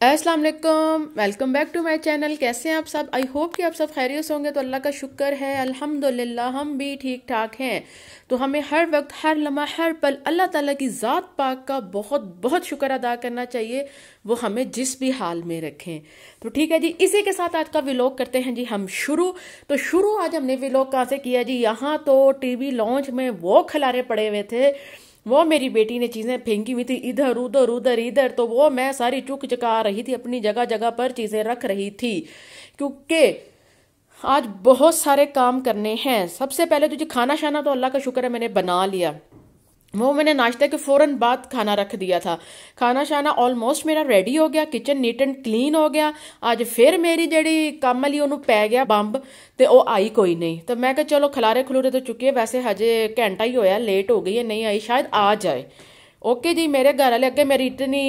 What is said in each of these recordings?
अस्सलाम वालेकुम, welcome back to my channel. कैसे हैं आप सब? आई होप कि आप सब खैरियत से होंगे। तो अल्लाह का शुक्र है, अल्हम्दुलिल्लाह हम भी ठीक ठाक हैं। तो हमें हर वक्त, हर लम्हा, हर पल अल्लाह ताला की ज़ात पाक का बहुत बहुत शुक्र अदा करना चाहिए। वो हमें जिस भी हाल में रखें। तो ठीक है जी, इसी के साथ आज का व्लॉग करते हैं जी हम शुरू। तो शुरू आज हमने व्लॉग कहाँ से किया जी? यहाँ तो टीवी लॉन्च में वो खलारे पड़े हुए थे, वो मेरी बेटी ने चीजें फेंकी हुई थी इधर उधर उधर इधर, तो वो मैं सारी चुक चुका रही थी, अपनी जगह जगह पर चीजें रख रही थी, क्योंकि आज बहुत सारे काम करने हैं। सबसे पहले तो जी खाना शाना तो अल्लाह का शुक्र है मैंने बना लिया। वो मैंने नाश्ते के फौरन बाद खाना रख दिया था। खाना शाना ऑलमोस्ट मेरा रेडी हो गया, किचन नीट एंड क्लीन हो गया। आज फिर मेरी जड़ी काम वाली ओनू पै गया बंब, ते ओ आई कोई नहीं। तो मैं कहा चलो खलारे खलूरे तो चुके, वैसे हजे घंटा ही होया, लेट हो गई है, नहीं आई, शायद आ जाए। ओके जी, मेरे घर वाले अगे मेरी इतनी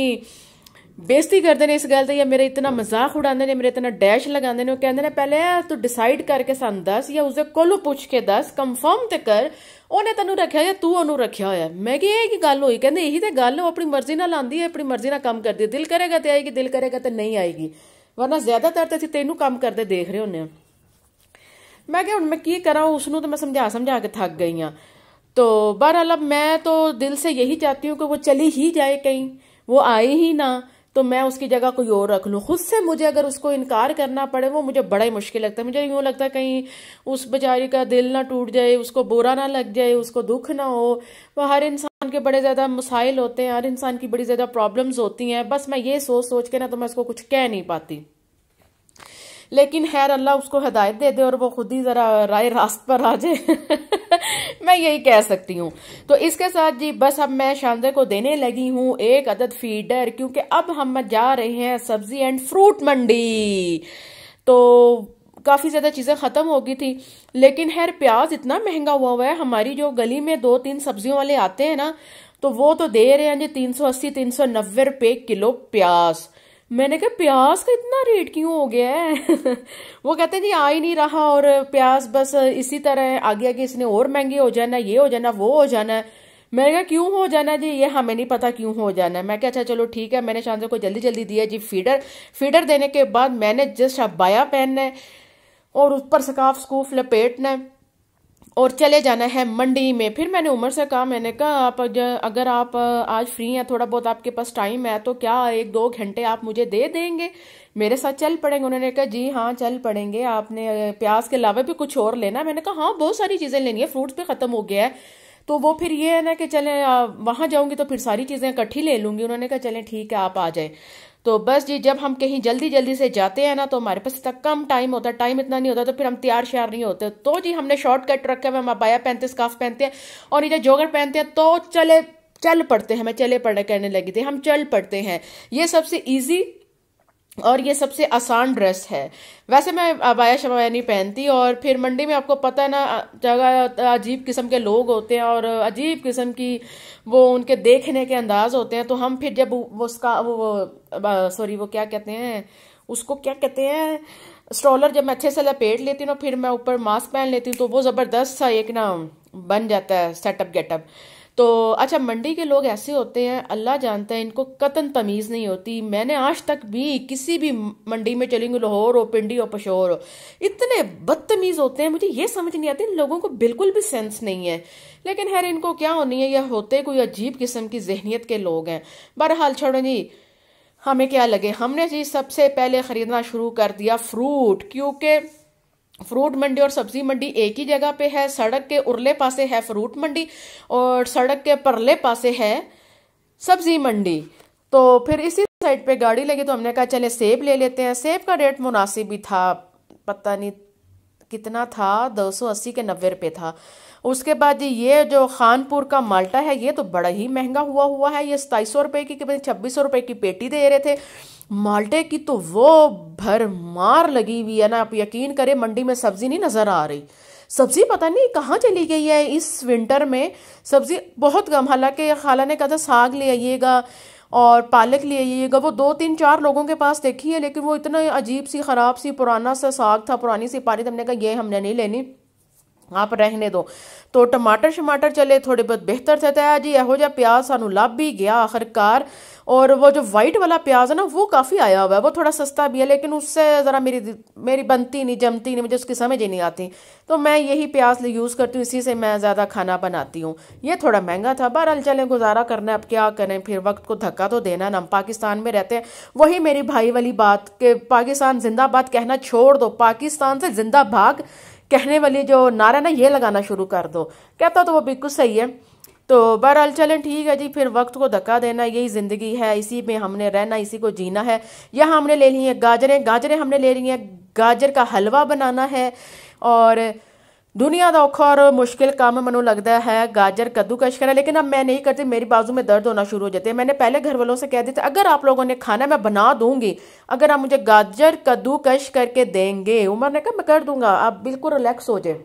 बेइज्जती करते ने इस गल ते, या मेरे इतना मजाक उड़ाते ने, मेरे इतना डैश लगाते ने। कहते ने पहले तू डिसाइड करके सन दस, या उसके कोलों पूछ के दस, कंफर्म ते कर ਉਹਨੇ ਤੈਨੂੰ ਰੱਖਿਆ ਜਾਂ ਤੂੰ ਉਹਨੂੰ ਰੱਖਿਆ ਹੋਇਆ। ਮੈਂ ਕਿ ਇਹ ਕੀ ਗੱਲ ਹੋਈ? ਕਹਿੰਦੇ ਇਹੀ ਤੇ ਗੱਲ, ਉਹ ਆਪਣੀ ਮਰਜ਼ੀ ਨਾਲ ਆਂਦੀ ਹੈ, ਆਪਣੀ ਮਰਜ਼ੀ ਨਾਲ ਕੰਮ ਕਰਦੀ ਹੈ, ਦਿਲ ਕਰੇਗਾ ਤੇ ਆਏਗੀ, ਦਿਲ ਕਰੇਗਾ ਤੇ ਨਹੀਂ ਆਏਗੀ, ਵਰਨਾ ਜ਼ਿਆਦਾਤਰ ਤੇ ਅਸੀਂ ਤੈਨੂੰ ਕੰਮ ਕਰਦੇ ਦੇਖ ਰਹੇ ਹੁੰਨੇ ਆ। मैं क्या, मैं की करा, उसनों तो मैं समझा समझा के थक गई हाँ। तो बहरहाल अब मैं तो दिल से यही चाहती हूँ कि वो चली ही जाए कहीं, वो आए ही ना, तो मैं उसकी जगह कोई और रख लूँ। खुद से मुझे अगर उसको इनकार करना पड़े, वो मुझे बड़ा ही मुश्किल लगता है। मुझे यूँ लगता है कहीं उस बेचारी का दिल ना टूट जाए, उसको बुरा ना लग जाए, उसको दुख ना हो। वो हर इंसान के बड़े ज्यादा मसाइल होते हैं, हर इंसान की बड़ी ज्यादा प्रॉब्लम्स होती हैं। बस मैं ये सोच सोच के ना, तो मैं उसको कुछ कह नहीं पाती। लेकिन खैर अल्लाह उसको हिदायत दे दे और वो खुद ही जरा राय रास्त पर आ जाए। मैं यही कह सकती हूँ। तो इसके साथ जी बस अब मैं शानदार को देने लगी हूँ एक अदद फीडर, क्योंकि अब हम जा रहे हैं सब्जी एंड फ्रूट मंडी। तो काफी ज्यादा चीजें खत्म हो गई थी, लेकिन खैर प्याज इतना महंगा हुआ है। हमारी जो गली में 2-3 सब्जियों वाले आते हैं ना, तो वो तो दे रहे हैं जी 380-390 रुपए किलो प्याज। मैंने कहा प्याज का इतना रेट क्यों हो गया है? वो कहते हैं जी आ ही नहीं रहा, और प्याज बस इसी तरह आगे आगे इसने और महंगे हो जाना, ये हो जाना, वो हो जाना है। मैंने कहा क्यों हो जाना जी, ये हमें नहीं पता क्यों हो जाना है। मैं क्या, अच्छा चलो ठीक है। मैंने शानदार को जल्दी जल्दी दिया जी फीडर। फीडर देने के बाद मैंने जस्ट अबाया पहनना है और ऊपर स्कार्फ स्कूफ लपेटना है और चले जाना है मंडी में। फिर मैंने उमर से कहा, मैंने कहा आप अगर आप आज फ्री हैं, थोड़ा बहुत आपके पास टाइम है, तो क्या 1-2 घंटे आप मुझे दे देंगे, मेरे साथ चल पड़ेंगे? उन्होंने कहा जी हाँ चल पड़ेंगे, आपने प्याज के अलावा भी कुछ और लेना? मैंने कहा हाँ बहुत सारी चीजें लेनी है, फ्रूट्स भी खत्म हो गया है। तो वो फिर ये है ना कि चले वहां जाऊंगी तो फिर सारी चीजें इकट्ठी ले लूंगी। उन्होंने कहा चलें ठीक है आप आ जाए। तो बस जी जब हम कहीं जल्दी जल्दी से जाते हैं ना, तो हमारे पास इतना कम टाइम होता है, टाइम इतना नहीं होता, तो फिर हम तैयार श्यार नहीं होते। तो जी हमने शॉर्टकट रखा है, हम अबाया पहनते, स्कार्फ पहनते हैं और ये जॉगर पहनते हैं, तो चल पड़ते हैं। मैं चले पड़े कहने लगी थी, हम चल पड़ते हैं। ये सबसे इजी और ये सबसे आसान ड्रेस है। वैसे मैं अबाया शबाया नहीं पहनती। और फिर मंडी में आपको पता है ना, जगह अजीब किस्म के लोग होते हैं और अजीब किस्म की वो उनके देखने के अंदाज होते हैं। तो हम फिर जब वो उसका वो सॉरी वो क्या कहते हैं उसको, क्या कहते हैं, स्ट्रोलर जब मैं अच्छे से लपेट लेती हूँ ना, फिर मैं ऊपर मास्क पहन लेती हूँ, तो वो जबरदस्त सा एक ना बन जाता है सेटअप गेटअप। तो अच्छा मंडी के लोग ऐसे होते हैं, अल्लाह जानता है, इनको कतन तमीज नहीं होती। मैंने आज तक भी किसी भी मंडी में चली हूँ, लाहौर हो, पिंडी हो, पशोर हो, इतने बदतमीज होते हैं, मुझे ये समझ नहीं आती, इन लोगों को बिल्कुल भी सेंस नहीं है। लेकिन खैर इनको क्या होनी है, यह होते कोई अजीब किस्म की जहनीत के लोग हैं। बहरहाल छोड़ो जी, हमें क्या लगे। हमने जी सबसे पहले खरीदना शुरू कर दिया फ्रूट, क्योंकि फ्रूट मंडी और सब्जी मंडी एक ही जगह पे है। सड़क के उरले पासे है फ्रूट मंडी और सड़क के परले पासे है सब्जी मंडी। तो फिर इसी साइड पे गाड़ी लगी, तो हमने कहा चले सेब ले लेते हैं। सेब का रेट मुनासिब ही था, पता नहीं कितना था, 280 के 90 रुपए था। उसके बाद ये जो खानपुर का माल्टा है, ये तो बड़ा ही महंगा हुआ है। ये 2700 रुपए की 2600 रुपए की पेटी दे रहे थे। माल्टे की तो वो भरमार लगी हुई है ना, आप यकीन करें मंडी में सब्जी नहीं नजर आ रही। सब्जी पता नहीं कहाँ चली गई है इस विंटर में, सब्जी बहुत कम। हालांकि खाला ने कहा था साग ले आइएगा और पालक ले आइएगा, वो 2-3-4 लोगों के पास देखी है, लेकिन वो इतना अजीब सी खराब सी पुराना सा साग था, पुरानी सी पानी। तो हमने कहा ये हमने नहीं लेनी, आप रहने दो। तो टमाटर शमाटर चले थोड़े बहुत बेहतर थे। तो जी यहो जिहा प्याज सानू लभ भी गया आखिरकार। और वो जो वाइट वाला प्याज है ना वो काफ़ी आया हुआ है, वो थोड़ा सस्ता भी है, लेकिन उससे ज़रा मेरी बनती नहीं, जमती नहीं, मुझे उसकी समझ ही नहीं आती। तो मैं यही प्याज यूज़ करती हूँ, इसी से मैं ज़्यादा खाना बनाती हूँ। ये थोड़ा महंगा था, बहरहाल चलें गुजारा करना है, अब क्या करें, फिर वक्त को धक्का तो देना है ना। हम पाकिस्तान में रहते हैं। वही मेरी भाई वाली बात कि पाकिस्तान जिंदाबाद कहना छोड़ दो, पाकिस्तान से जिंदा भाग कहने वाली जो नारा ना ये लगाना शुरू कर दो। कहता तो वो बिल्कुल सही है। तो बहरहाल चलें ठीक है जी, फिर वक्त को धक्का देना, यही ज़िंदगी है, इसी में हमने रहना, इसी को जीना है। यहाँ हमने ले ली हैं गाजरें हमने ले ली हैं, गाजर का हलवा बनाना है। और दुनिया का औखा और मुश्किल काम मैनू लगता है गाजर कद्दूकश करना, लेकिन अब मैं नहीं करती, मेरी बाजू में दर्द होना शुरू हो जाते हैं। मैंने पहले घर वालों से कह दिया था अगर आप लोगों ने खाना मैं बना दूंगी, अगर आप मुझे गाजर कद्दूकश करके देंगे। उमर ने कहा मैं कर दूंगा, आप बिल्कुल रिलैक्स हो जाए,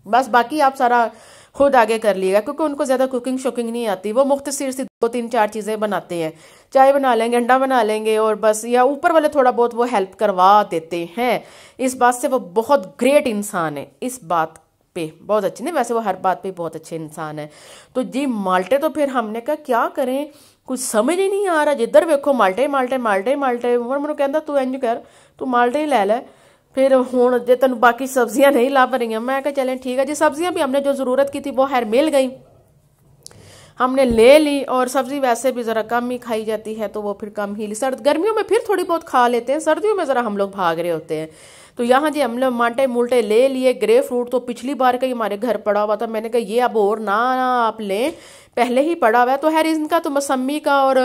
बस बाकी आप सारा खुद आगे कर लिएगा, क्योंकि उनको ज़्यादा कुकिंग शुकिंग नहीं आती। वो मुख्तसर सी 2-3-4 चीज़ें बनाते हैं, चाय बना लेंगे, अंडा बना लेंगे, और बस, या ऊपर वाले थोड़ा बहुत वो हेल्प करवा देते हैं। इस बात से वो बहुत ग्रेट इंसान है, इस बात पे बहुत अच्छे, नहीं वैसे वो हर बात पे बहुत अच्छे इंसान है। तो जी माल्टे, तो फिर हमने कहा क्या करें, कुछ समझ ही नहीं आ रहा, जिधर वेखो माल्टे माल्टे माल्टे माल्टे। मैनू कहता तू इंज कर, तू माल्टे ही ले। फिर हुण जे तेन बाकी सब्जियां नहीं लभ रही, मैं कहा चलें ठीक है जी। सब्जियां भी हमने जो ज़रूरत की थी वो खैर मिल गई, हमने ले ली। और सब्जी वैसे भी ज़रा कम ही खाई जाती है, तो वो फिर कम ही ली। गर्मियों में फिर थोड़ी बहुत खा लेते हैं, सर्दियों में ज़रा हम लोग भाग रहे होते हैं। तो यहाँ जी हमने माल्टे मुल्टे ले लिए। ग्रे फ्रूट तो पिछली बार का ही हमारे घर पड़ा हुआ था, मैंने कहा ये अब और ना आप लें, पहले ही पड़ा हुआ है। तो खैर इनका तो मौसमी का और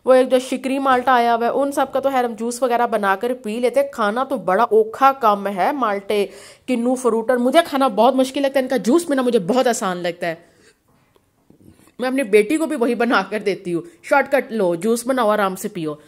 वो एक जो शिकरी माल्टा आया हुआ है उन सब का तो खैर हम जूस वगैरह बनाकर पी लेते। खाना तो बड़ा औखा काम है माल्टे, किन्नू फ्रूट, और मुझे खाना बहुत मुश्किल लगता है, इनका जूस पीना मुझे बहुत आसान लगता है। मैं अपनी बेटी को भी वही बना कर देती हूँ, शॉर्टकट लो, जूस बनाओ, आराम से पियो।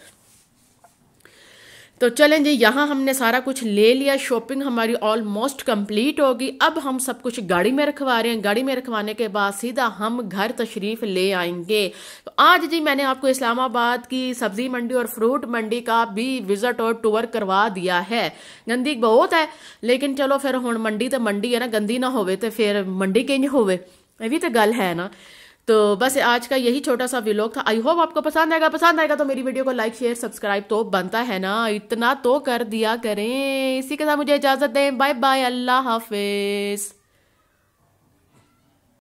तो चलें जी, यहाँ हमने सारा कुछ ले लिया, शॉपिंग हमारी ऑलमोस्ट कंप्लीट होगी। अब हम सब कुछ गाड़ी में रखवा रहे हैं। गाड़ी में रखवाने के बाद सीधा हम घर तशरीफ ले आएंगे। तो आज जी मैंने आपको इस्लामाबाद की सब्जी मंडी और फ्रूट मंडी का भी विजिट और टूर करवा दिया है। गंदी बहुत है, लेकिन चलो फिर हुण मंडी तो मंडी है ना, गंदी ना होवे तो फिर मंडी किंज होवे, ये भी तो गल है ना। तो बस आज का यही छोटा सा व्लॉग था। आई होप आपको पसंद आएगा। पसंद आएगा तो मेरी वीडियो को लाइक शेयर सब्सक्राइब तो बनता है ना, इतना तो कर दिया करें। इसी के साथ मुझे इजाजत दें, बाय बाय, अल्लाह हाफिज।